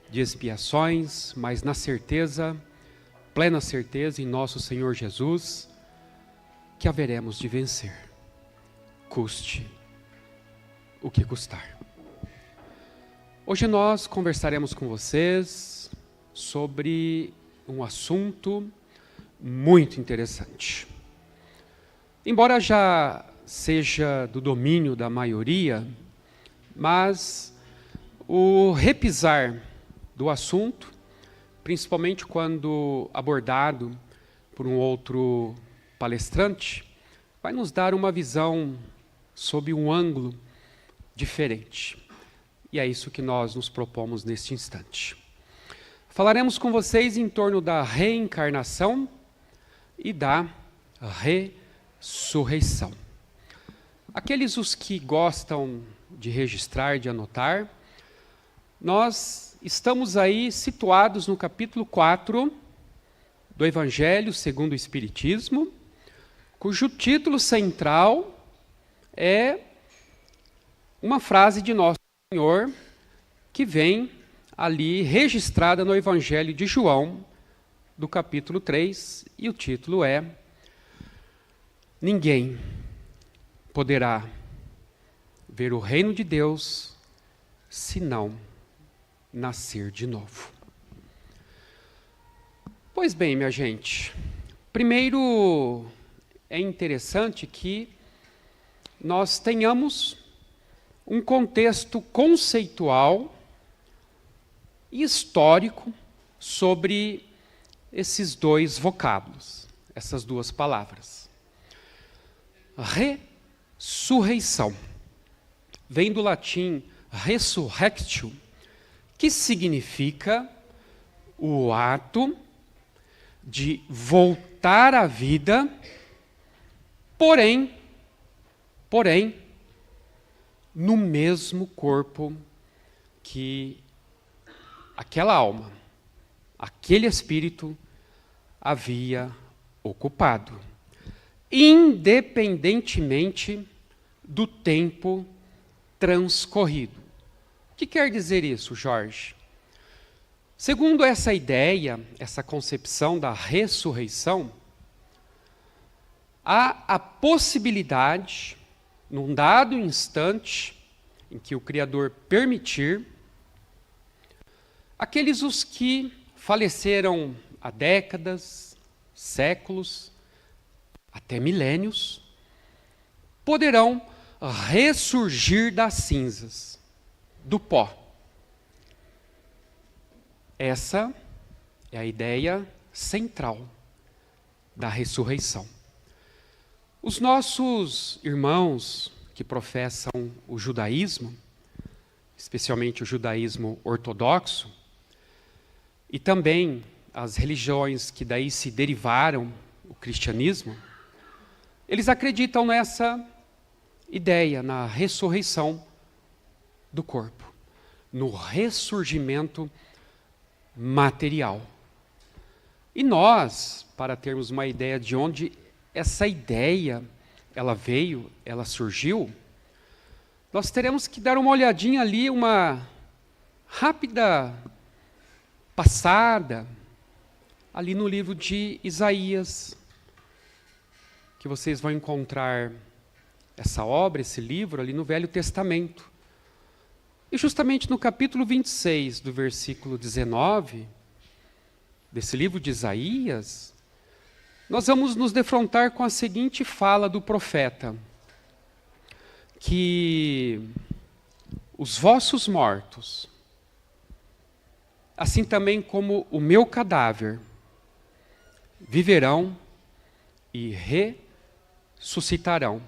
de expiações, mas na certeza, plena certeza em nosso Senhor Jesus, que haveremos de vencer, custe o que custar. Hoje nós conversaremos com vocês sobre um assunto muito interessante. Embora já seja do domínio da maioria, mas o repisar do assunto, principalmente quando abordado por um outro palestrante, vai nos dar uma visão sob um ângulo diferente. E é isso que nós nos propomos neste instante. Falaremos com vocês em torno da reencarnação e da ressurreição. Aqueles os que gostam de registrar, de anotar, nós estamos aí situados no capítulo 4 do Evangelho segundo o Espiritismo, cujo título central é uma frase de Nosso Senhor que vem ali registrada no Evangelho de João, do capítulo 3, e o título é: ninguém poderá ver o reino de Deus se não nascer de novo. Pois bem, minha gente, primeiro é interessante que nós tenhamos um contexto conceitual e histórico sobre esses dois vocábulos, essas duas palavras. Ressurreição vem do latim resurrectio, que significa o ato de voltar à vida, porém, no mesmo corpo que aquela alma, aquele espírito havia ocupado, independentemente do tempo transcorrido. O que quer dizer isso, Jorge? Segundo essa ideia, essa concepção da ressurreição, há a possibilidade, num dado instante, em que o Criador permitir, aqueles os que faleceram há décadas, séculos, até milênios, poderão ressurgir das cinzas, do pó. Essa é a ideia central da ressurreição. Os nossos irmãos que professam o judaísmo, especialmente o judaísmo ortodoxo, e também as religiões que daí se derivaram, o cristianismo, eles acreditam nessa ideia, na ressurreição do corpo, no ressurgimento material. E nós, para termos uma ideia de onde essa ideia ela veio, ela surgiu, nós teremos que dar uma olhadinha ali, uma rápida passada ali no livro de Isaías, que vocês vão encontrar essa obra, esse livro ali no Velho Testamento. E justamente no capítulo 26, do versículo 19, desse livro de Isaías, nós vamos nos defrontar com a seguinte fala do profeta, que os vossos mortos, assim também como o meu cadáver, viverão e ressuscitarão.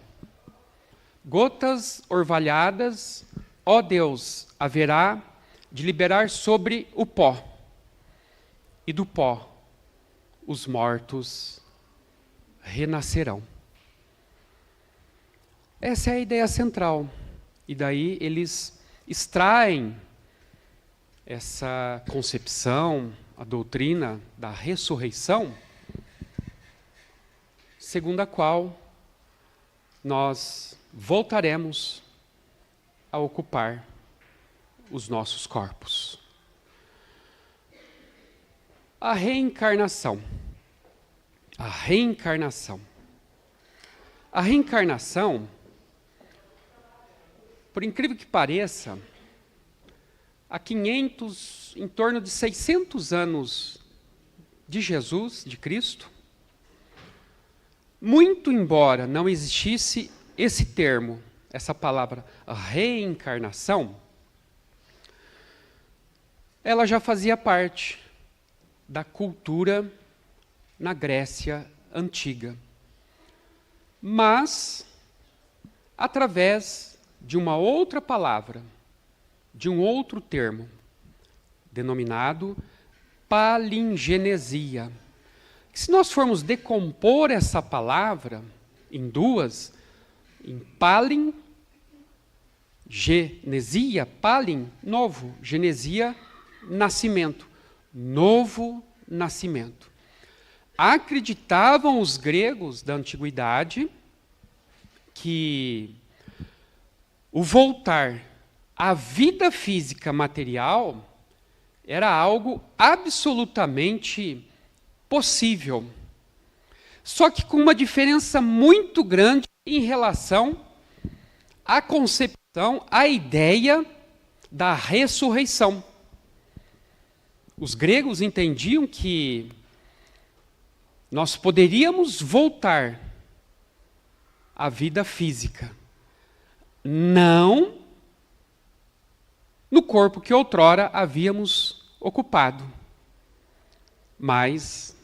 Gotas orvalhadas, ó Deus, haverá de liberar sobre o pó, e do pó os mortos renascerão. Essa é a ideia central. E daí eles extraem essa concepção, a doutrina da ressurreição, segundo a qual nós voltaremos a ocupar os nossos corpos. A reencarnação. A reencarnação. A reencarnação, por incrível que pareça, há 500, em torno de 600 anos de Jesus, de Cristo, muito embora não existisse esse termo, essa palavra reencarnação, ela já fazia parte da cultura na Grécia Antiga. Mas, através de uma outra palavra, de um outro termo, denominado palingenesia. Se nós formos decompor essa palavra em duas, em palingenesia, palin, novo, genesia, nascimento, novo nascimento. Acreditavam os gregos da antiguidade que o voltar à vida física material era algo absolutamente possível. Só que com uma diferença muito grande em relação à concepção, à ideia da ressurreição. Os gregos entendiam que nós poderíamos voltar à vida física, não no corpo que outrora havíamos ocupado, mas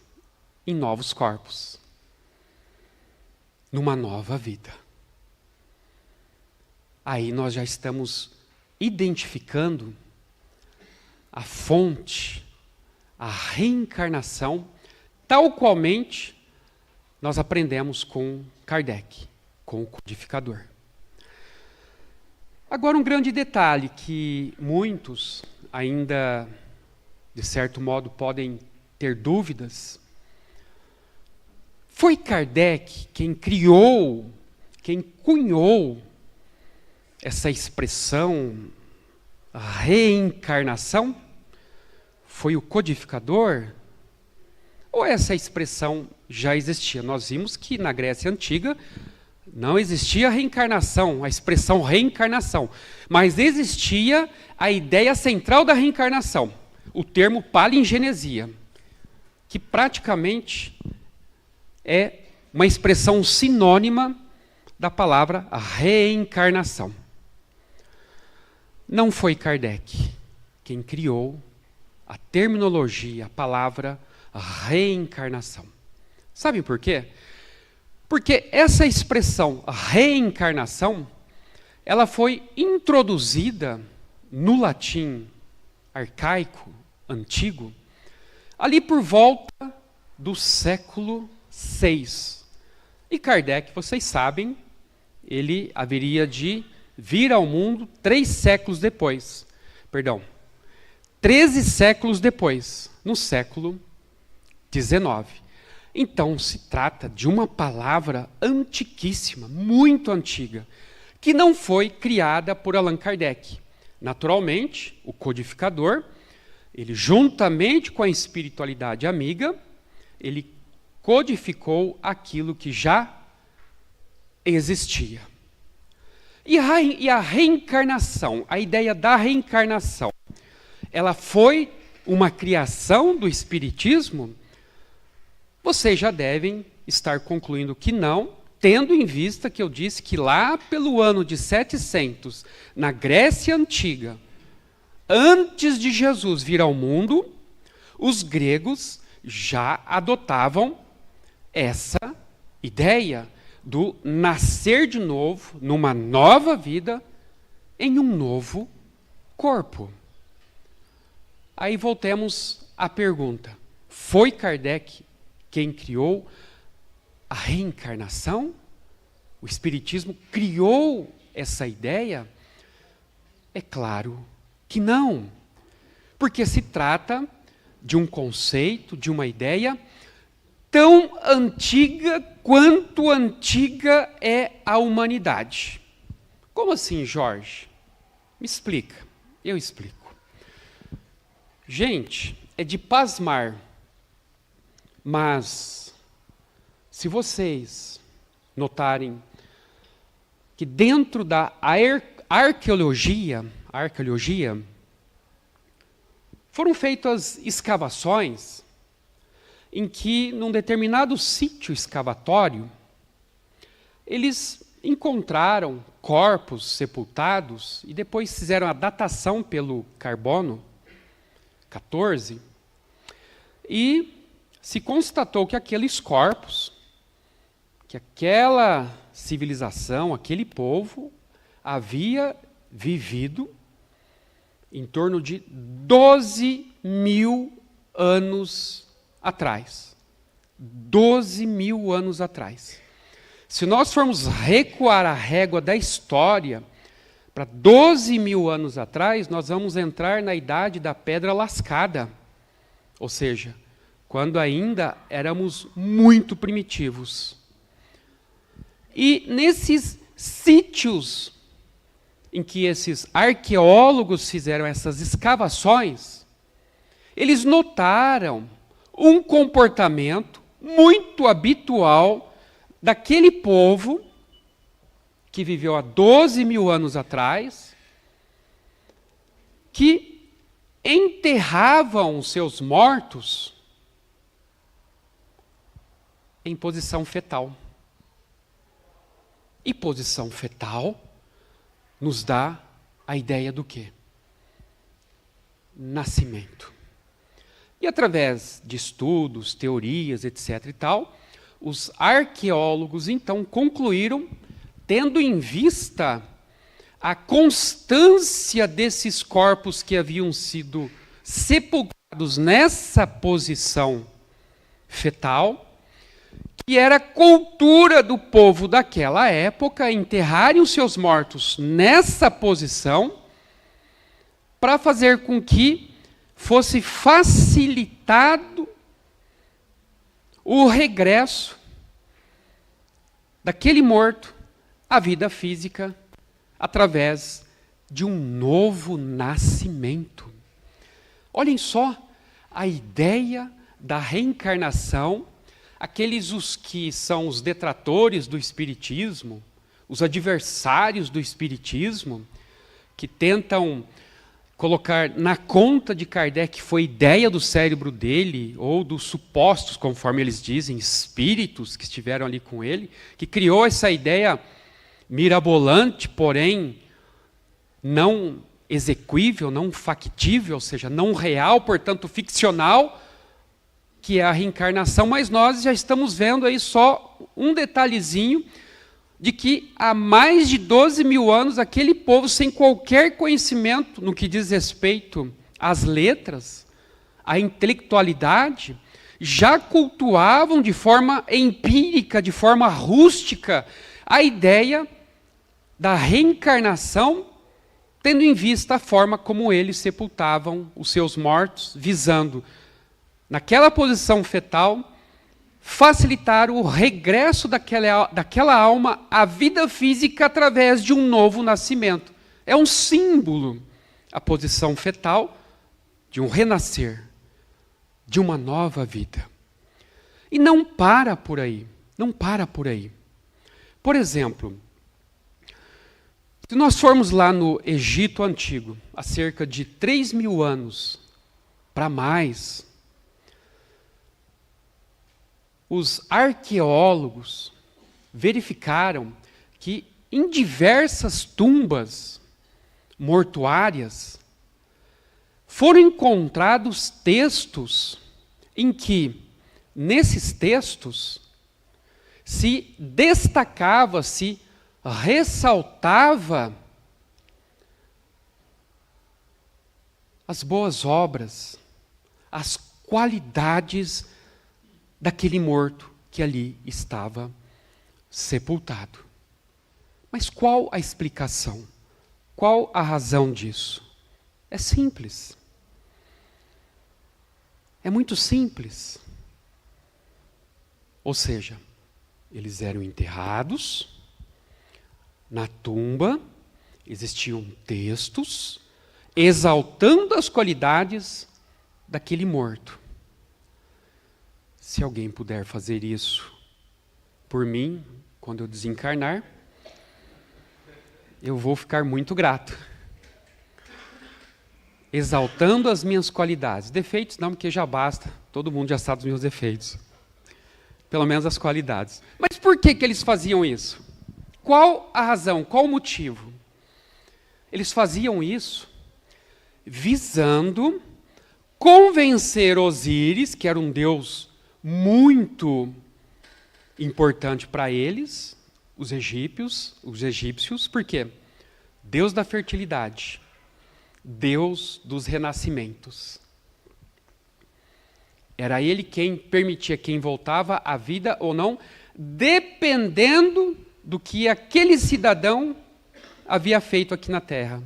em novos corpos, numa nova vida. Aí nós já estamos identificando a fonte, a reencarnação, tal qualmente nós aprendemos com Kardec, com o codificador. Agora, um grande detalhe que muitos ainda, de certo modo, podem ter dúvidas. Foi Kardec quem criou, quem cunhou essa expressão reencarnação? Foi o codificador? Ou essa expressão já existia? Nós vimos que na Grécia Antiga não existia reencarnação, a expressão reencarnação, mas existia a ideia central da reencarnação, o termo palingenesia, que praticamente é uma expressão sinônima da palavra reencarnação. Não foi Kardec quem criou a terminologia, a palavra reencarnação. Sabem por quê? Porque essa expressão reencarnação, ela foi introduzida no latim arcaico, antigo, ali por volta do século VI. E Kardec, vocês sabem, ele haveria de vir ao mundo 13 séculos depois, no século XIX. Então, se trata de uma palavra antiquíssima, muito antiga, que não foi criada por Allan Kardec. Naturalmente, o codificador, ele juntamente com a espiritualidade amiga, ele codificou aquilo que já existia. E a reencarnação, a ideia da reencarnação, ela foi uma criação do Espiritismo? Vocês já devem estar concluindo que não, tendo em vista que eu disse que lá pelo ano de 700, na Grécia Antiga, antes de Jesus vir ao mundo, os gregos já adotavam essa ideia do nascer de novo, numa nova vida, em um novo corpo. Aí voltemos à pergunta: foi Kardec quem criou a reencarnação? O Espiritismo criou essa ideia? É claro que não, porque se trata de um conceito, de uma ideia tão antiga quanto antiga é a humanidade. Como assim, Jorge? Me explica. Eu explico. Gente, é de pasmar Mas, se vocês notarem que dentro da arqueologia, foram feitas escavações em que, num determinado sítio escavatório, eles encontraram corpos sepultados e depois fizeram a datação pelo carbono 14 e se constatou que aqueles corpos, que aquela civilização, aquele povo havia vivido em torno de 12 mil anos atrás. 12 mil anos atrás. Se nós formos recuar a régua da história para 12 mil anos atrás, nós vamos entrar na idade da pedra lascada. Ou seja, quando ainda éramos muito primitivos. E nesses sítios em que esses arqueólogos fizeram essas escavações, eles notaram um comportamento muito habitual daquele povo que viveu há 12 mil anos atrás, que enterravam os seus mortos em posição fetal. E posição fetal nos dá a ideia do quê? Nascimento. E através de estudos, teorias, etc. e tal, os arqueólogos então concluíram, tendo em vista a constância desses corpos que haviam sido sepultados nessa posição fetal, que era cultura do povo daquela época enterrarem os seus mortos nessa posição, para fazer com que fosse facilitado o regresso daquele morto à vida física através de um novo nascimento. Olhem só a ideia da reencarnação. Aqueles os que são os detratores do espiritismo, os adversários do espiritismo, que tentam colocar na conta de Kardec que foi ideia do cérebro dele, ou dos supostos, conforme eles dizem, espíritos que estiveram ali com ele, que criou essa ideia mirabolante, porém não exequível, não factível, ou seja, não real, portanto ficcional, que é a reencarnação, mas nós já estamos vendo aí só um detalhezinho de que há mais de 12 mil anos aquele povo, sem qualquer conhecimento no que diz respeito às letras, à intelectualidade, já cultuavam de forma empírica, de forma rústica, a ideia da reencarnação, tendo em vista a forma como eles sepultavam os seus mortos, visando naquela posição fetal, facilitar o regresso daquela alma à vida física através de um novo nascimento. É um símbolo, a posição fetal, de um renascer, de uma nova vida. E não para por aí, não para por aí. Por exemplo, se nós formos lá no Egito Antigo, há cerca de 3 mil anos para mais, os arqueólogos verificaram que em diversas tumbas mortuárias foram encontrados textos em que, nesses textos, se destacava, se ressaltava as boas obras, as qualidades daquele morto que ali estava sepultado. Mas qual a explicação? Qual a razão disso? É simples. É muito simples. Ou seja, eles eram enterrados, na tumba existiam textos exaltando as qualidades daquele morto. se alguém puder fazer isso por mim, quando eu desencarnar, eu vou ficar muito grato. Exaltando as minhas qualidades. Defeitos não, porque já basta. Todo mundo já sabe dos meus defeitos. Pelo menos as qualidades. Mas por que eles faziam isso? Qual a razão? Qual o motivo? Eles faziam isso visando convencer Osíris, que era um deus muito importante para eles, os egípcios, por quê? Deus da fertilidade, Deus dos renascimentos. Era ele quem permitia quem voltava à vida ou não, dependendo do que aquele cidadão havia feito aqui na terra.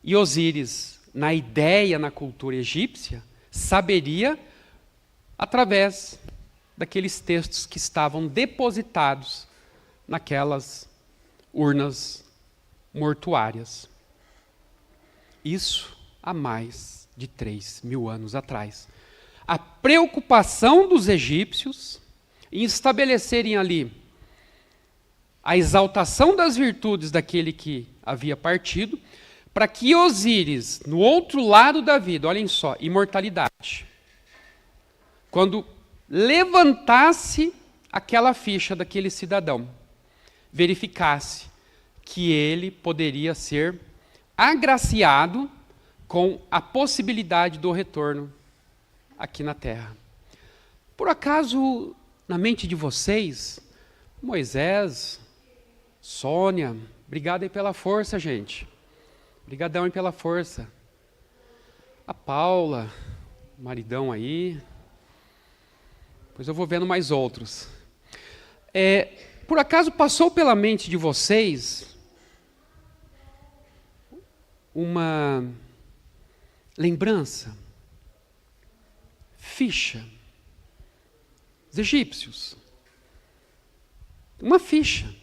E Osíris, na ideia, na cultura egípcia, saberia através daqueles textos que estavam depositados naquelas urnas mortuárias. Isso há mais de 3.000 anos atrás. A preocupação dos egípcios em estabelecerem ali a exaltação das virtudes daquele que havia partido, para que Osíris, no outro lado da vida, olhem só, imortalidade, quando levantasse aquela ficha daquele cidadão, verificasse que ele poderia ser agraciado com a possibilidade do retorno aqui na Terra. Por acaso, na mente de vocês, Moisés, Sônia, obrigado aí pela força, gente. Obrigadão aí pela força. A Paula, maridão aí. Pois eu vou vendo mais outros. Por acaso passou pela mente de vocês uma lembrança, ficha, os egípcios, uma ficha,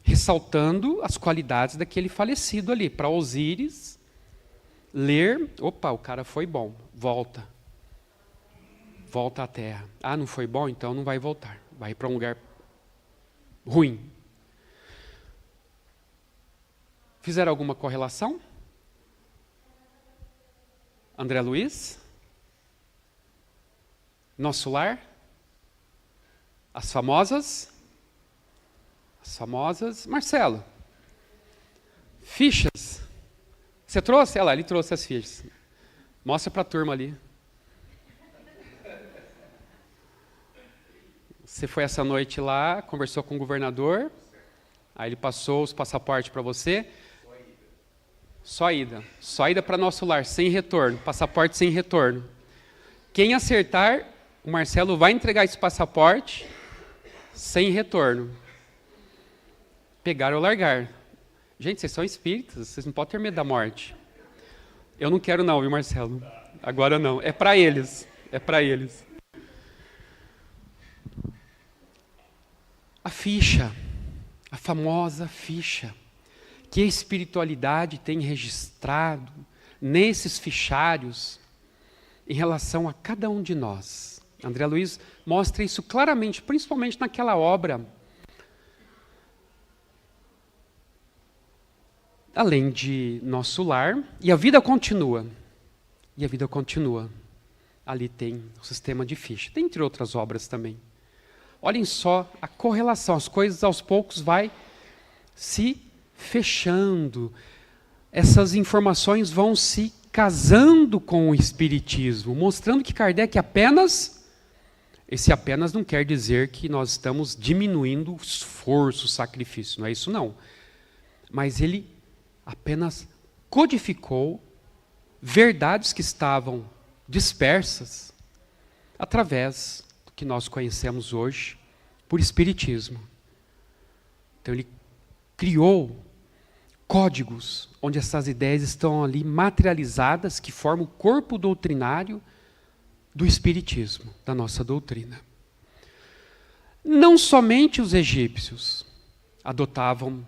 ressaltando as qualidades daquele falecido ali, para Osíris ler, opa, o cara foi bom, volta à terra. Ah, não foi bom? Então não vai voltar, vai para um lugar ruim. Fizeram alguma correlação? André Luiz? Nosso Lar? As famosas? Marcelo? Fichas? Você trouxe? Olha lá, ele trouxe as fichas. Mostra para a turma ali. Você foi essa noite lá, conversou com o governador, aí ele passou os passaportes para você. Só ida para Nosso Lar, sem retorno, passaporte sem retorno. Quem acertar, o Marcelo vai entregar esse passaporte sem retorno. Pegar ou largar. Gente, vocês são espíritas, vocês não podem ter medo da morte. Eu não quero não, viu, Marcelo? Agora não, é para eles. A ficha, a famosa ficha, que a espiritualidade tem registrado nesses fichários em relação a cada um de nós. André Luiz mostra isso claramente, principalmente naquela obra. Além de Nosso Lar, e a vida continua. Ali tem o sistema de ficha, dentre outras obras também. Olhem só a correlação, as coisas aos poucos vai se fechando. Essas informações vão se casando com o Espiritismo, mostrando que Kardec esse apenas não quer dizer que nós estamos diminuindo o esforço, o sacrifício, não é isso não. Mas ele apenas codificou verdades que estavam dispersas através do que nós conhecemos hoje por Espiritismo. Então ele criou códigos onde essas ideias estão ali materializadas, que formam o corpo doutrinário do Espiritismo, da nossa doutrina. Não somente os egípcios adotavam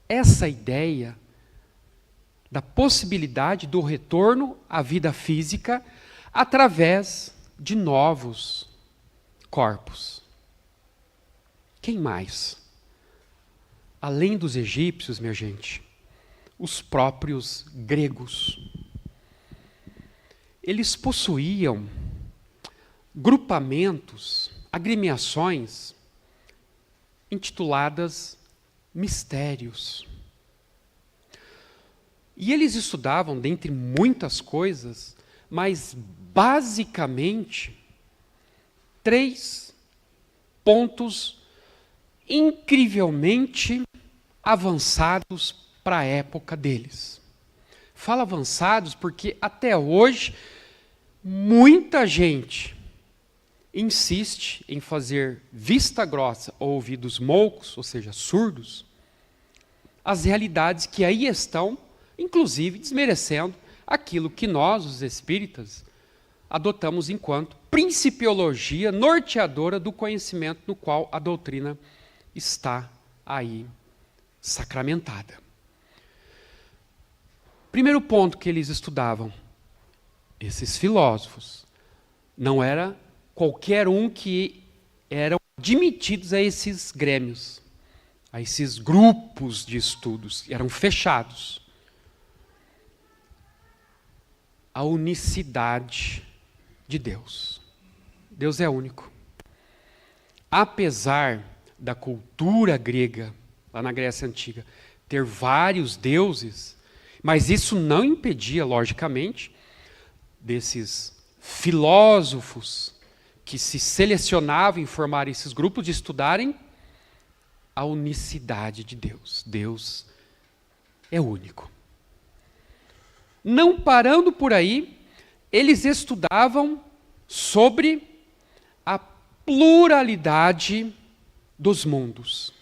essa ideia da possibilidade do retorno à vida física através de novos corpos. Quem mais? Além dos egípcios, minha gente, os próprios gregos. Eles possuíam grupamentos, agremiações, intituladas mistérios. E eles estudavam, dentre muitas coisas, mas basicamente, 3 pontos incrivelmente avançados para a época deles. Falo avançados porque até hoje muita gente insiste em fazer vista grossa ou ouvidos moucos, ou seja, surdos, as realidades que aí estão, inclusive desmerecendo aquilo que nós, os espíritas, adotamos enquanto principiologia norteadora do conhecimento no qual a doutrina está aí sacramentada. Primeiro ponto que eles estudavam, esses filósofos, não era qualquer um que eram admitidos a esses grêmios, a esses grupos de estudos, eram fechados. A unicidade de Deus. Deus é único. Apesar da cultura grega, lá na Grécia Antiga, ter vários deuses, mas isso não impedia, logicamente, desses filósofos que se selecionavam em formar esses grupos de estudarem a unicidade de Deus. Deus é único. Não parando por aí, eles estudavam sobre a pluralidade dos mundos,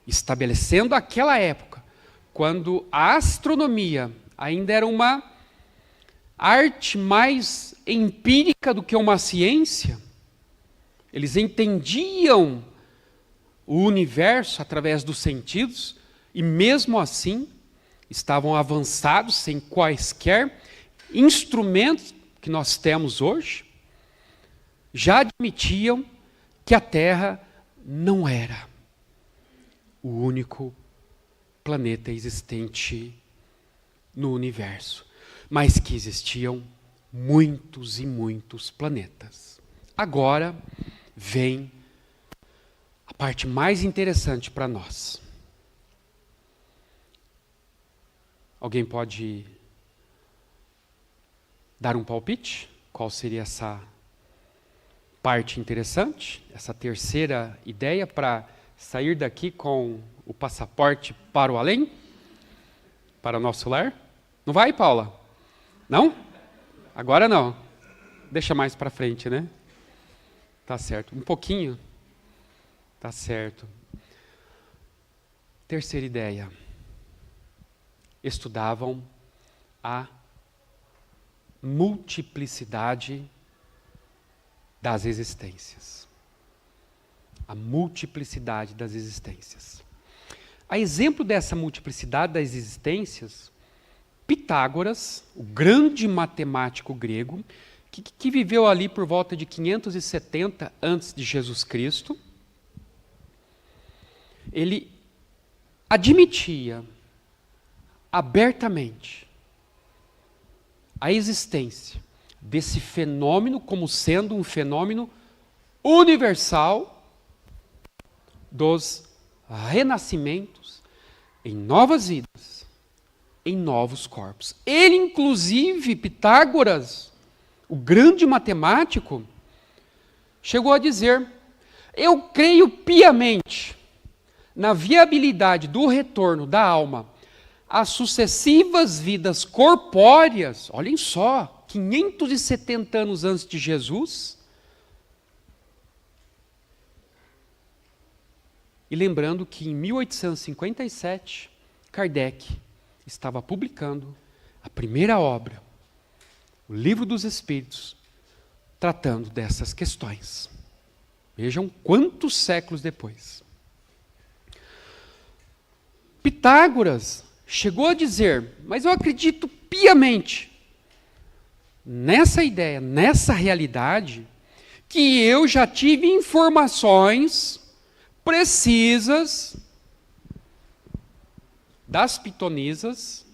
estabelecendo aquela época, quando a astronomia ainda era uma arte mais empírica do que uma ciência. Eles entendiam o universo através dos sentidos e mesmo assim estavam avançados sem quaisquer instrumentos que nós temos hoje, já admitiam que a Terra não era o único planeta existente no universo, mas que existiam muitos e muitos planetas. Agora vem a parte mais interessante para nós. Alguém pode dar um palpite? Qual seria essa parte interessante? Essa terceira ideia para sair daqui com o passaporte para o além? Para o nosso lar? Não vai, Paula? Não? Agora não. Deixa mais para frente, né? Tá certo. Um pouquinho? Tá certo. Terceira ideia. Estudavam a multiplicidade das existências. A multiplicidade das existências. A exemplo dessa multiplicidade das existências, Pitágoras, o grande matemático grego, que viveu ali por volta de 570 antes de Jesus Cristo, ele admitia abertamente a existência desse fenômeno como sendo um fenômeno universal dos renascimentos em novas vidas, em novos corpos. Ele, inclusive, Pitágoras, o grande matemático, chegou a dizer: eu creio piamente na viabilidade do retorno da alma às sucessivas vidas corpóreas. Olhem só, 570 anos antes de Jesus. E lembrando que em 1857, Kardec estava publicando a primeira obra, o Livro dos Espíritos, tratando dessas questões. Vejam quantos séculos depois. Pitágoras chegou a dizer: mas eu acredito piamente nessa ideia, nessa realidade, que eu já tive informações precisas das pitonisas,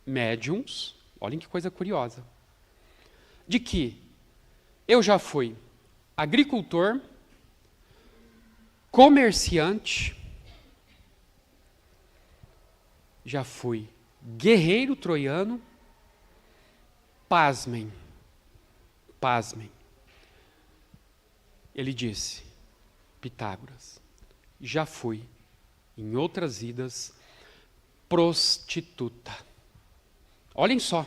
médiums, olhem que coisa curiosa, de que eu já fui agricultor, comerciante, já fui guerreiro troiano, pasmem, pasmem. Ele disse, Pitágoras, já fui, em outras vidas, prostituta. Olhem só,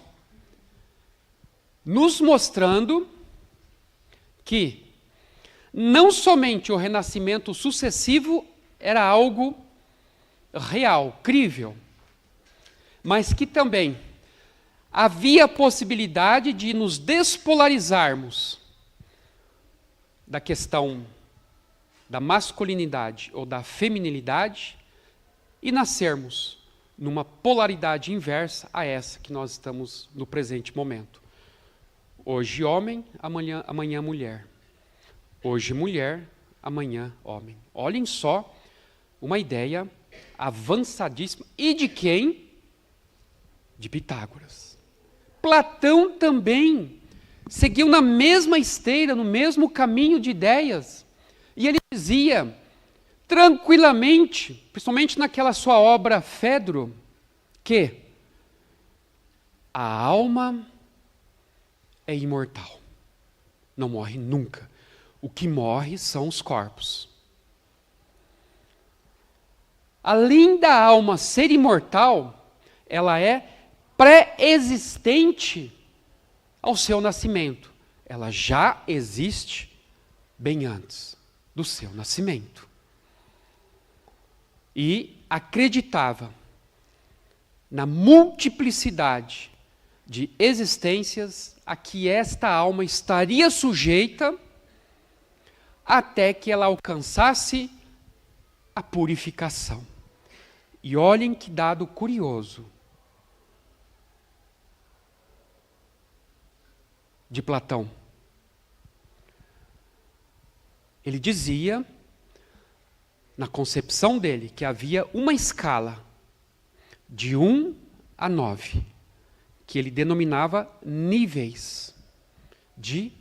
nos mostrando que não somente o renascimento sucessivo era algo real, crível, mas que também havia a possibilidade de nos despolarizarmos da questão da masculinidade ou da feminilidade e nascermos numa polaridade inversa a essa que nós estamos no presente momento. Hoje homem, amanhã mulher. Hoje mulher, amanhã homem. Olhem só, uma ideia avançadíssima. E de quem? De Pitágoras. Platão também seguiu na mesma esteira, no mesmo caminho de ideias. E ele dizia, tranquilamente, principalmente naquela sua obra Fedro, que a alma é imortal. Não morre nunca. O que morre são os corpos. Além da alma ser imortal, ela é pré-existente ao seu nascimento. Ela já existe bem antes do seu nascimento. E acreditava na multiplicidade de existências a que esta alma estaria sujeita até que ela alcançasse a purificação. E olhem que dado curioso de Platão. Ele dizia, na concepção dele, que havia uma escala de 1 a 9, que ele denominava níveis de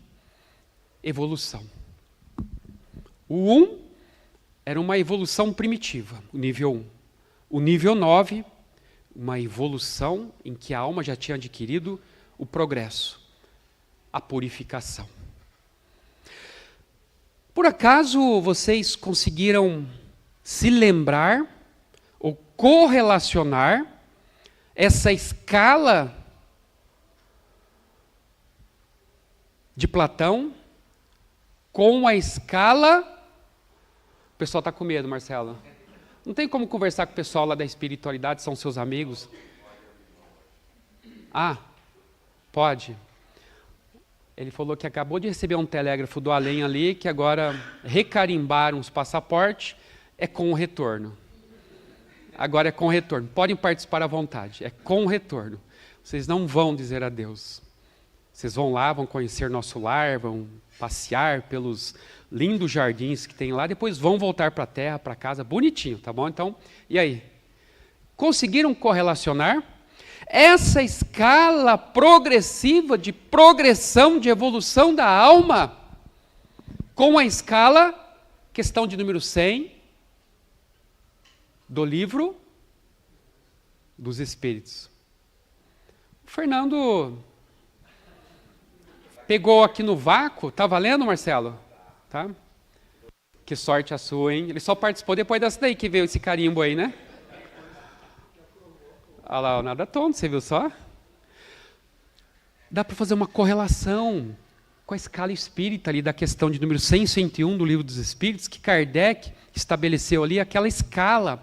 evolução. O 1 era uma evolução primitiva, o nível 1. O nível 9, uma evolução em que a alma já tinha adquirido o progresso, a purificação. Por acaso vocês conseguiram se lembrar ou correlacionar essa escala de Platão com a escala... O pessoal está com medo, Marcelo. Não tem como conversar com o pessoal lá da espiritualidade, são seus amigos? Ah, pode. Ele falou que acabou de receber um telégrafo do além ali, que agora recarimbaram os passaportes, é com o retorno. Agora é com o retorno. Podem participar à vontade, é com o retorno. Vocês não vão dizer adeus. Vocês vão lá, vão conhecer nosso lar, vão passear pelos lindos jardins que tem lá, depois vão voltar para a terra, para casa, bonitinho, tá bom? Então, e aí? Conseguiram correlacionar essa escala progressiva de progressão, de evolução da alma, com a escala, questão de número 100, do livro dos Espíritos? O Fernando pegou aqui no vácuo, tá valendo, Marcelo? Tá? Que sorte a sua, hein? Ele só participou depois dessa daí que veio esse carimbo aí, né? Olha lá, o nada tonto, você viu só? Dá para fazer uma correlação com a escala espírita ali da questão de número 100 e 101 do Livro dos Espíritos, que Kardec estabeleceu ali, aquela escala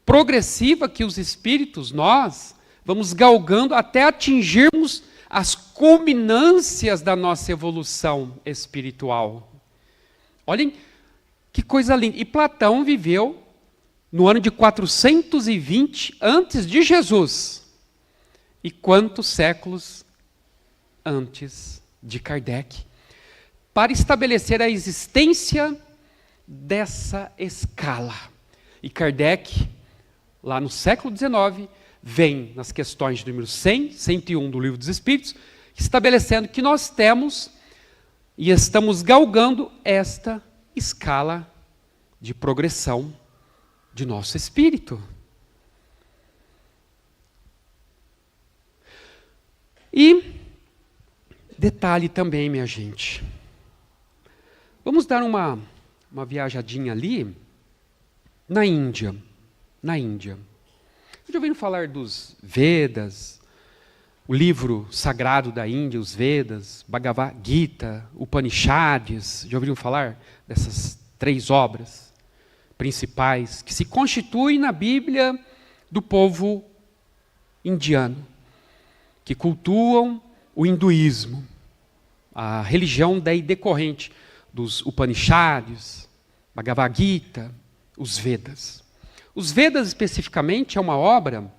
progressiva que os espíritos, nós, vamos galgando até atingirmos as culminâncias da nossa evolução espiritual. Olhem que coisa linda. E Platão viveu no ano de 420 antes de Jesus. E quantos séculos antes de Kardec, para estabelecer a existência dessa escala. E Kardec, lá no século XIX, vem nas questões de número 100, 101 do Livro dos Espíritos, estabelecendo que nós temos e estamos galgando esta escala de progressão de nosso espírito. E detalhe também, minha gente, vamos dar uma viajadinha ali na Índia. Já ouviram falar dos Vedas, o livro sagrado da Índia, os Vedas, Bhagavad Gita, Upanishads? Já ouviram falar dessas 3 obras principais que se constituem na Bíblia do povo indiano, que cultuam o hinduísmo, a religião daí decorrente dos Upanishads, Bhagavad Gita, os Vedas. Os Vedas, especificamente, é uma obra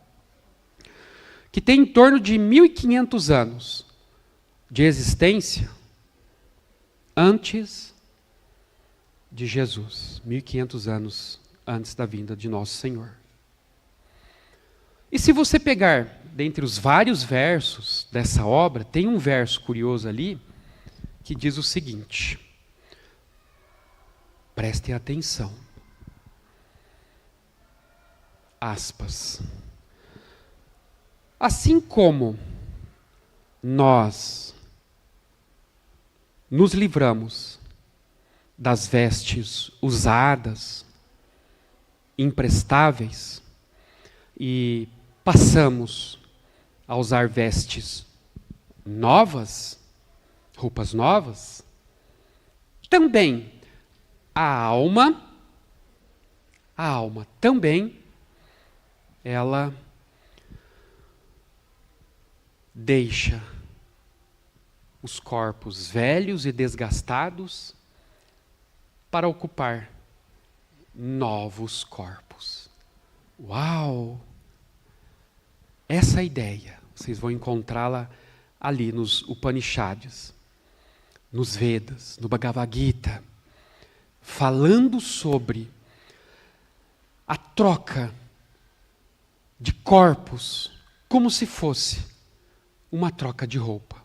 que tem em torno de 1.500 anos de existência antes de Jesus, 1.500 anos antes da vinda de nosso Senhor. E se você pegar, dentre os vários versos dessa obra, tem um verso curioso ali, que diz o seguinte, prestem atenção, aspas, assim como nós nos livramos das vestes usadas, imprestáveis, e passamos a usar vestes novas, roupas novas, também a alma também, ela deixa os corpos velhos e desgastados para ocupar novos corpos. Uau! Essa ideia, vocês vão encontrá-la ali nos Upanishads, nos Vedas, no Bhagavad Gita, falando sobre a troca de corpos como se fosse uma troca de roupa.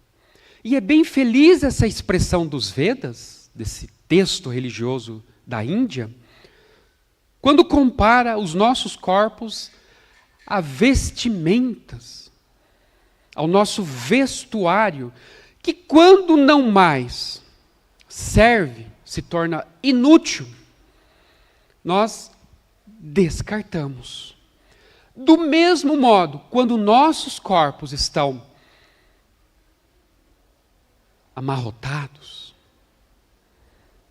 E é bem feliz essa expressão dos Vedas, desse texto religioso da Índia, quando compara os nossos corpos a vestimentas, ao nosso vestuário, que quando não mais serve, se torna inútil, nós descartamos. Do mesmo modo, quando nossos corpos estão amarrotados,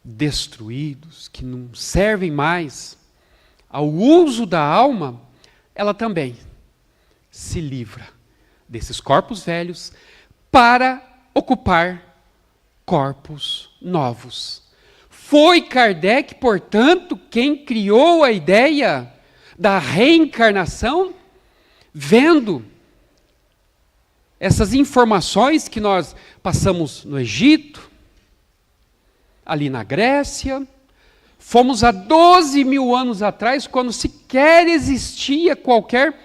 destruídos, que não servem mais ao uso da alma, ela também se livra desses corpos velhos para ocupar corpos novos. Foi Kardec, portanto, quem criou a ideia da reencarnação, vendo essas informações que nós passamos no Egito, ali na Grécia, fomos há 12.000 anos atrás, quando sequer existia qualquer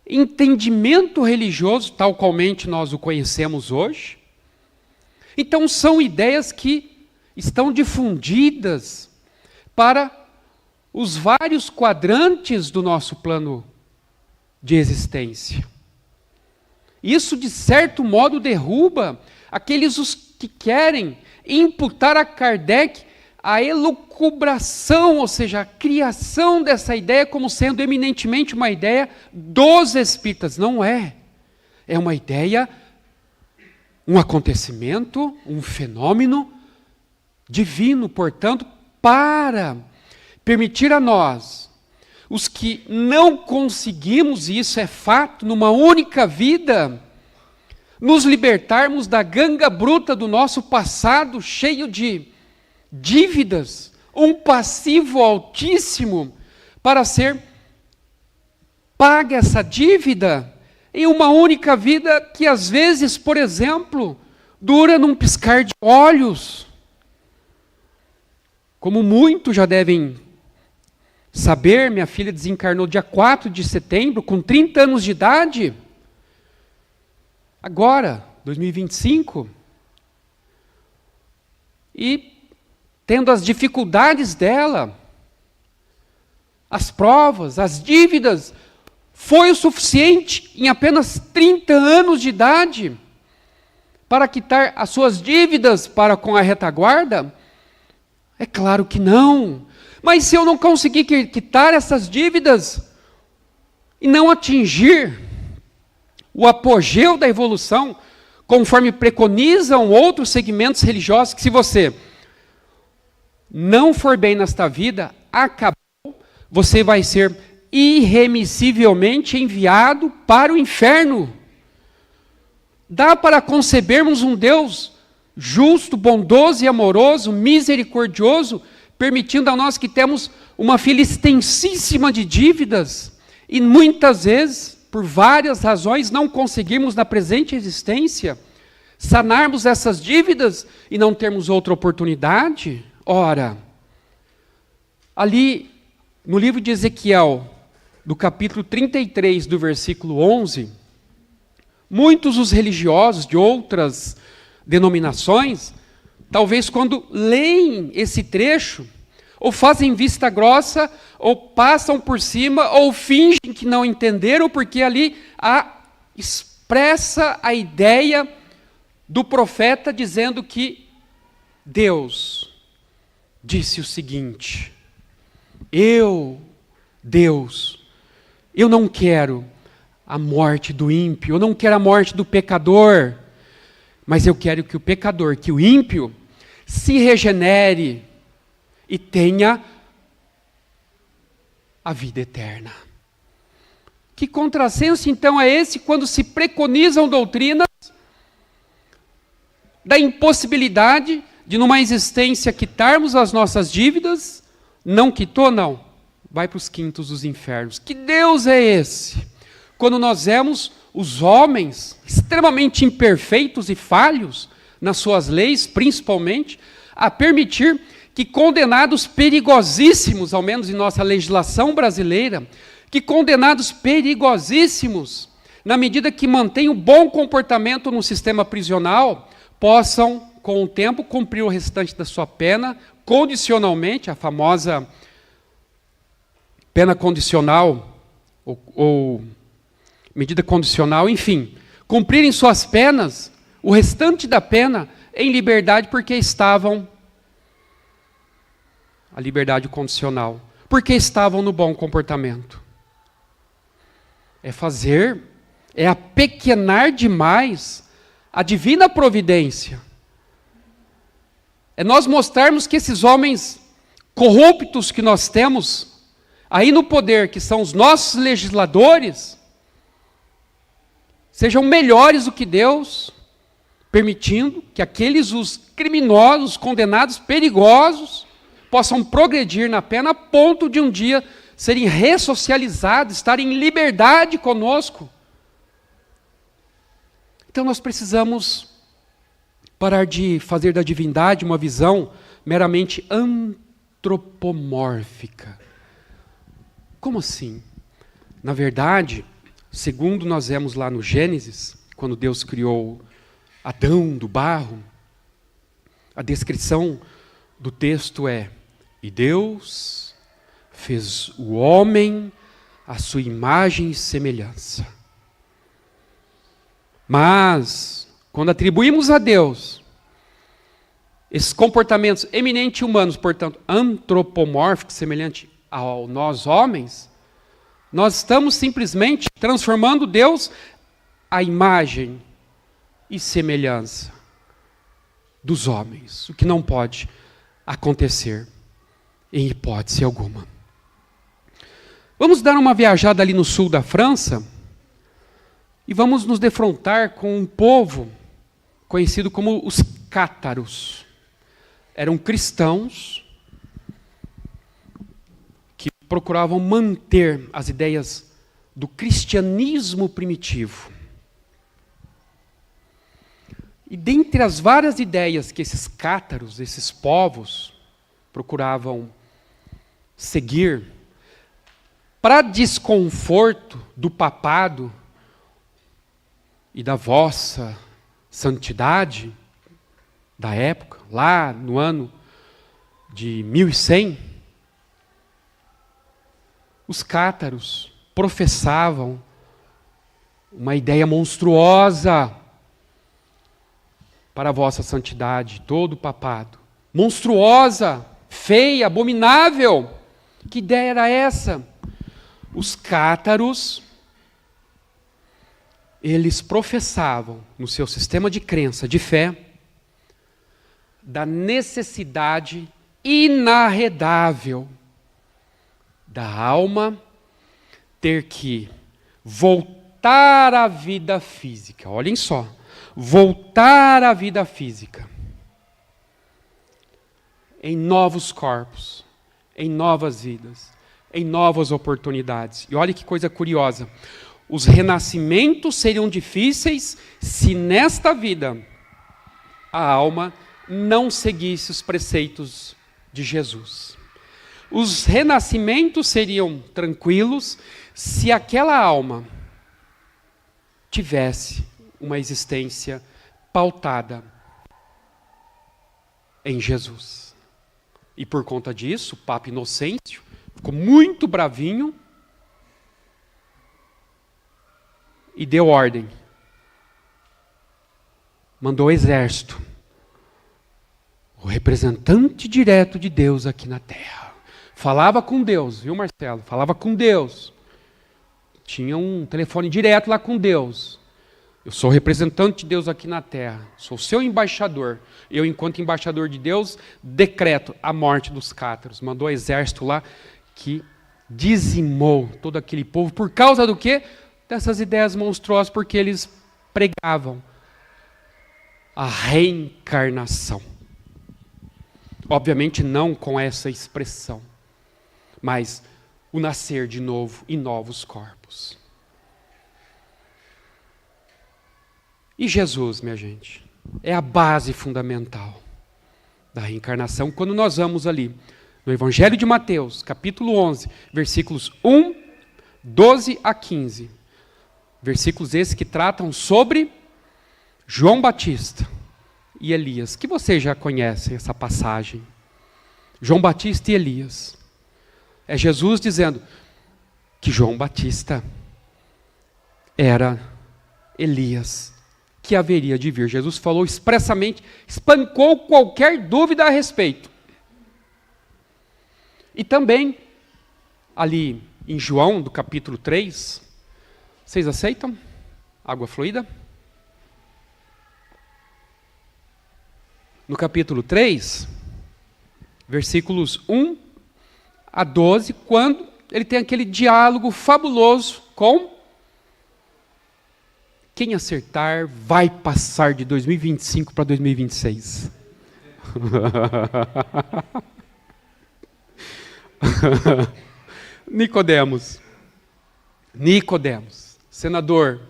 entendimento religioso, tal qualmente nós o conhecemos hoje. Então são ideias que estão difundidas para os vários quadrantes do nosso plano de existência. Isso, de certo modo, derruba aqueles os que querem imputar a Kardec a elucubração, ou seja, a criação dessa ideia como sendo eminentemente uma ideia dos espíritas. Não é. É uma ideia, um acontecimento, um fenômeno divino, portanto, para permitir a nós, os que não conseguimos, e isso é fato, numa única vida, nos libertarmos da ganga bruta do nosso passado, cheio de dívidas, um passivo altíssimo, para ser paga essa dívida, em uma única vida que às vezes, por exemplo, dura num piscar de olhos. Como muitos já devem saber, minha filha desencarnou dia 4 de setembro, com 30 anos de idade. Agora, 2025. E tendo as dificuldades dela, as provas, as dívidas, foi o suficiente em apenas 30 anos de idade para quitar as suas dívidas para com a retaguarda? É claro que não. Mas se eu não conseguir quitar essas dívidas e não atingir o apogeu da evolução, conforme preconizam outros segmentos religiosos, que se você não for bem nesta vida, acabou, você vai ser irremissivelmente enviado para o inferno. Dá para concebermos um Deus justo, bondoso e amoroso, misericordioso, permitindo a nós que temos uma fila extensíssima de dívidas e muitas vezes, por várias razões, não conseguimos na presente existência sanarmos essas dívidas e não termos outra oportunidade? Ora, ali no livro de Ezequiel, do capítulo 33, do versículo 11, muitos os religiosos de outras denominações, talvez quando leem esse trecho, ou fazem vista grossa, ou passam por cima, ou fingem que não entenderam, porque ali expressa a ideia do profeta dizendo que Deus disse o seguinte: Deus, eu não quero a morte do ímpio, eu não quero a morte do pecador, mas eu quero que o pecador, que o ímpio, se regenere e tenha a vida eterna. Que contrassenso então é esse quando se preconizam doutrinas da impossibilidade de numa existência quitarmos as nossas dívidas? Não quitou, não. Vai para os quintos dos infernos. Que Deus é esse? Quando nós vemos os homens extremamente imperfeitos e falhos nas suas leis, principalmente, a permitir que condenados perigosíssimos, ao menos em nossa legislação brasileira, que condenados perigosíssimos, na medida que mantêm o bom comportamento no sistema prisional, possam, com o tempo, cumprir o restante da sua pena, condicionalmente, a famosa pena condicional, ou medida condicional, enfim, cumprirem suas penas, o restante da pena, em liberdade, porque estavam, a liberdade condicional, porque estavam no bom comportamento. É apequenar demais a divina providência. É nós mostrarmos que esses homens corruptos que nós temos aí no poder, que são os nossos legisladores, sejam melhores do que Deus, permitindo que aqueles, os criminosos, condenados, perigosos, possam progredir na pena a ponto de um dia serem ressocializados, estarem em liberdade conosco. Então nós precisamos parar de fazer da divindade uma visão meramente antropomórfica. Como assim? Na verdade, segundo nós vemos lá no Gênesis, quando Deus criou Adão do barro, a descrição do texto é: e Deus fez o homem à sua imagem e semelhança. Mas, quando atribuímos a Deus esses comportamentos eminentemente humanos, portanto, antropomórficos, semelhante a nós homens, nós estamos simplesmente transformando Deus à imagem e semelhança dos homens, o que não pode acontecer em hipótese alguma. Vamos dar uma viajada ali no sul da França e vamos nos defrontar com um povo conhecido como os cátaros. Eram cristãos que procuravam manter as ideias do cristianismo primitivo. E dentre as várias ideias que esses cátaros, esses povos, procuravam seguir, para desconforto do papado e da vossa santidade da época, lá no ano de 1100, os cátaros professavam uma ideia monstruosa para a vossa santidade, todo o papado. Monstruosa, feia, abominável. Que ideia era essa? Os cátaros, eles professavam no seu sistema de crença, de fé, da necessidade inarredável da alma ter que voltar à vida física. Olhem só, voltar à vida física em novos corpos, em novas vidas, em novas oportunidades. E olha que coisa curiosa. Os renascimentos seriam difíceis se nesta vida a alma não seguisse os preceitos de Jesus. Os renascimentos seriam tranquilos se aquela alma tivesse uma existência pautada em Jesus. E por conta disso, o Papa Inocêncio ficou muito bravinho e deu ordem. Mandou o exército, o representante direto de Deus aqui na terra. Falava com Deus, viu, Marcelo? Falava com Deus. Tinha um telefone direto lá com Deus. Eu sou o representante de Deus aqui na terra. Sou seu embaixador. Eu, enquanto embaixador de Deus, decreto a morte dos cátaros. Mandou o exército lá que dizimou todo aquele povo. Por causa do quê? Dessas ideias monstruosas, porque eles pregavam a reencarnação. Obviamente não com essa expressão, mas o nascer de novo em novos corpos. E Jesus, minha gente, é a base fundamental da reencarnação. Quando nós vamos ali no Evangelho de Mateus, capítulo 11, versículos 1, 12 a 15. Versículos esses que tratam sobre João Batista e Elias, que vocês já conhecem essa passagem. João Batista e Elias. É Jesus dizendo que João Batista era Elias, que haveria de vir. Jesus falou expressamente, espancou qualquer dúvida a respeito. E também, ali em João, do capítulo 3, vocês aceitam? Água fluida? No capítulo 3, versículos 1 a 12, quando ele tem aquele diálogo fabuloso com quem acertar vai passar de 2025 para 2026. Nicodemos, senador,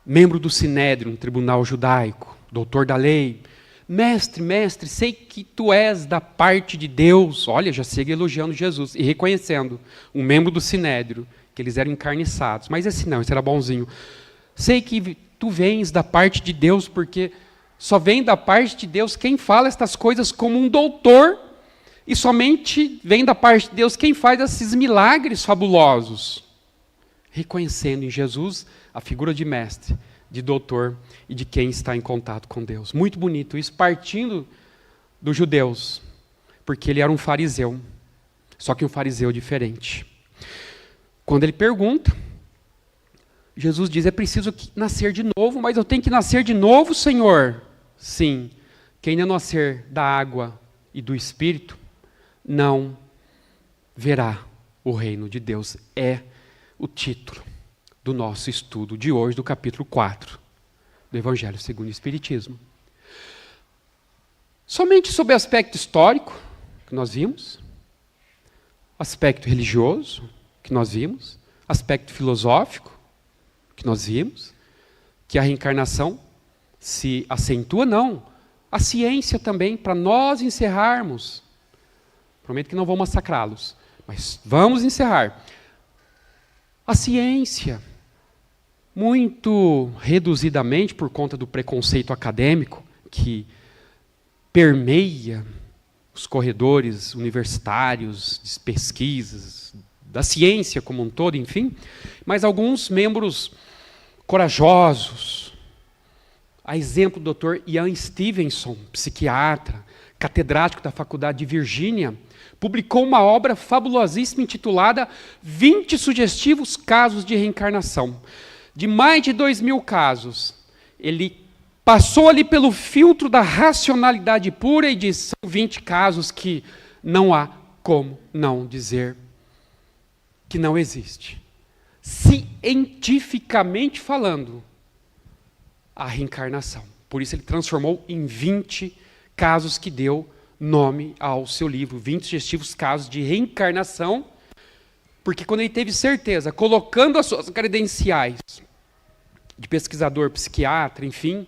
membro do Sinédrio, um tribunal judaico, doutor da lei. Mestre, sei que tu és da parte de Deus. Olha, já segue elogiando Jesus e reconhecendo um membro do Sinédrio, que eles eram encarniçados. Mas esse não, esse era bonzinho. Sei que tu vens da parte de Deus, porque só vem da parte de Deus quem fala estas coisas como um doutor, e somente vem da parte de Deus quem faz esses milagres fabulosos. Reconhecendo em Jesus a figura de mestre, de doutor e de quem está em contato com Deus. Muito bonito isso, partindo dos judeus, porque ele era um fariseu, só que um fariseu diferente. Quando ele pergunta, Jesus diz, é preciso nascer de novo, mas eu tenho que nascer de novo, Senhor? Sim, quem não nascer da água e do Espírito, não verá o reino de Deus. É o título do nosso estudo de hoje, do capítulo 4, do Evangelho segundo o Espiritismo. Somente sobre o aspecto histórico, que nós vimos, aspecto religioso, que nós vimos, aspecto filosófico, que nós vimos, que a reencarnação se acentua, não. A ciência também, para nós encerrarmos. Prometo que não vou massacrá-los, mas vamos encerrar. A ciência, muito reduzidamente por conta do preconceito acadêmico que permeia os corredores universitários, de pesquisas, da ciência como um todo, enfim, mas alguns membros corajosos, a exemplo do Dr. Ian Stevenson, psiquiatra, catedrático da Faculdade de Virgínia, publicou uma obra fabulosíssima intitulada 20 sugestivos casos de reencarnação. De mais de 2.000 casos, ele passou ali pelo filtro da racionalidade pura e disse, são 20 casos que não há como não dizer que não existe. Cientificamente falando, a reencarnação. Por isso ele transformou em 20 casos que deu nome ao seu livro, 20 sugestivos casos de reencarnação, porque quando ele teve certeza, colocando as suas credenciais de pesquisador, psiquiatra, enfim,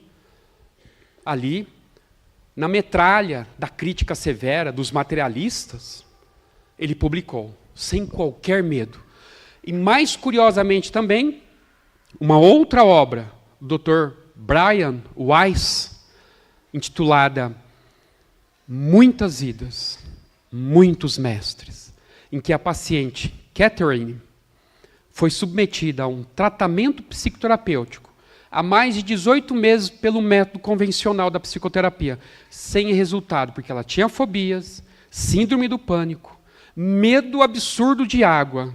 ali, na metralha da crítica severa dos materialistas, ele publicou, sem qualquer medo. E mais curiosamente também, uma outra obra do Dr. Brian Weiss, intitulada Muitas Vidas, Muitos Mestres, em que a paciente Catherine foi submetida a um tratamento psicoterapêutico há mais de 18 meses pelo método convencional da psicoterapia, sem resultado, porque ela tinha fobias, síndrome do pânico, medo absurdo de água,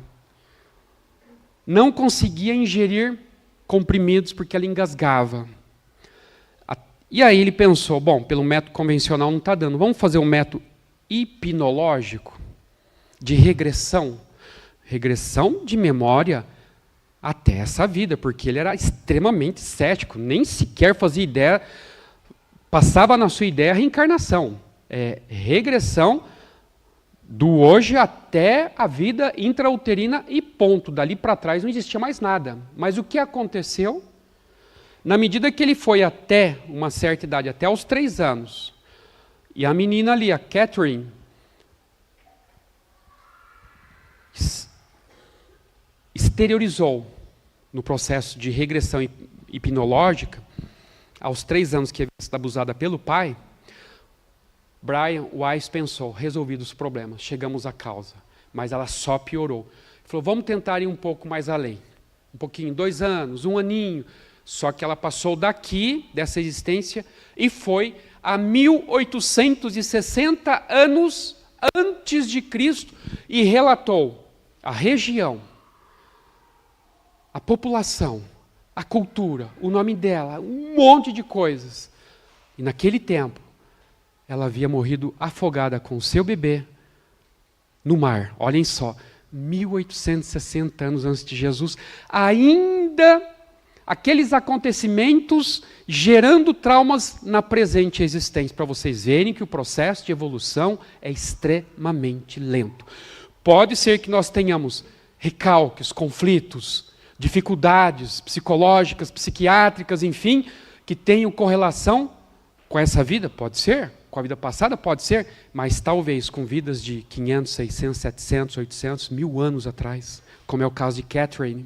não conseguia ingerir comprimidos porque ela engasgava. E aí ele pensou, bom, pelo método convencional não está dando, vamos fazer um método hipnológico de regressão de memória até essa vida, porque ele era extremamente cético, nem sequer fazia ideia, passava na sua ideia a reencarnação, regressão do hoje até a vida intrauterina e ponto, dali para trás não existia mais nada. Mas o que aconteceu? Na medida que ele foi até uma certa idade, até os 3 anos, e a menina ali, a Catherine, exteriorizou no processo de regressão hipnológica, aos 3 anos que havia sido abusada pelo pai, Brian Weiss pensou, resolvidos os problemas, chegamos à causa. Mas ela só piorou. Ele falou, vamos tentar ir um pouco mais além. Um pouquinho, 2 anos, 1 aninho. Só que ela passou daqui, dessa existência, e foi a 1860 anos antes de Cristo, e relatou a região, a população, a cultura, o nome dela, um monte de coisas. E naquele tempo, ela havia morrido afogada com o seu bebê no mar. Olhem só, 1860 anos antes de Jesus, ainda aqueles acontecimentos gerando traumas na presente existência, para vocês verem que o processo de evolução é extremamente lento. Pode ser que nós tenhamos recalques, conflitos, dificuldades psicológicas, psiquiátricas, enfim, que tenham correlação com essa vida, pode ser, com a vida passada, pode ser, mas talvez com vidas de 500, 600, 700, 800, 1000 anos atrás, como é o caso de Catherine.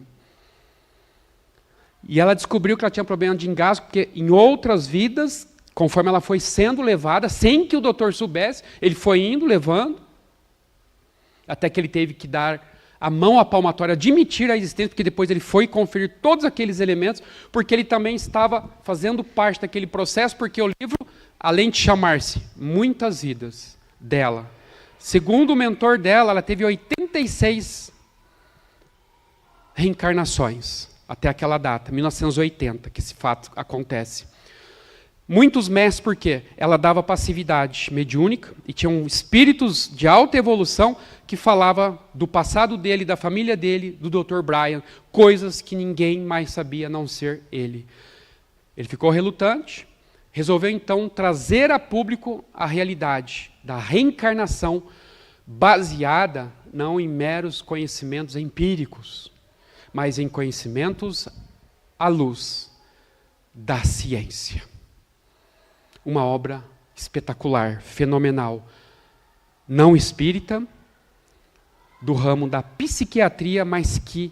E ela descobriu que ela tinha problema de engasgo, porque em outras vidas, conforme ela foi sendo levada, sem que o doutor soubesse, ele foi indo, levando, até que ele teve que dar a mão à palmatória, admitir a existência, porque depois ele foi conferir todos aqueles elementos, porque ele também estava fazendo parte daquele processo, porque o livro, além de chamar-se Muitas Vidas dela, segundo o mentor dela, ela teve 86 reencarnações até aquela data, 1980, que esse fato acontece. Muitos mestres, por quê? Ela dava passividade mediúnica e tinham espíritos de alta evolução que falava do passado dele, da família dele, do Dr. Brian, coisas que ninguém mais sabia a não ser ele. Ele ficou relutante, resolveu então trazer a público a realidade da reencarnação baseada não em meros conhecimentos empíricos, mas em conhecimentos à luz da ciência. Uma obra espetacular, fenomenal, não espírita, do ramo da psiquiatria, mas que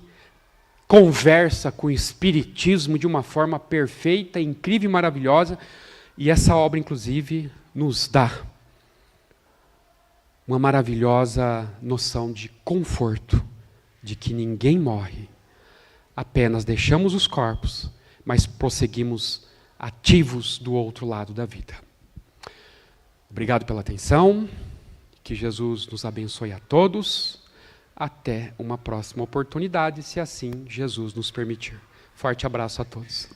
conversa com o espiritismo de uma forma perfeita, incrível e maravilhosa, e essa obra, inclusive, nos dá uma maravilhosa noção de conforto, de que ninguém morre, apenas deixamos os corpos, mas prosseguimos ativos do outro lado da vida. Obrigado pela atenção, que Jesus nos abençoe a todos. Até uma próxima oportunidade, se assim Jesus nos permitir. Forte abraço a todos.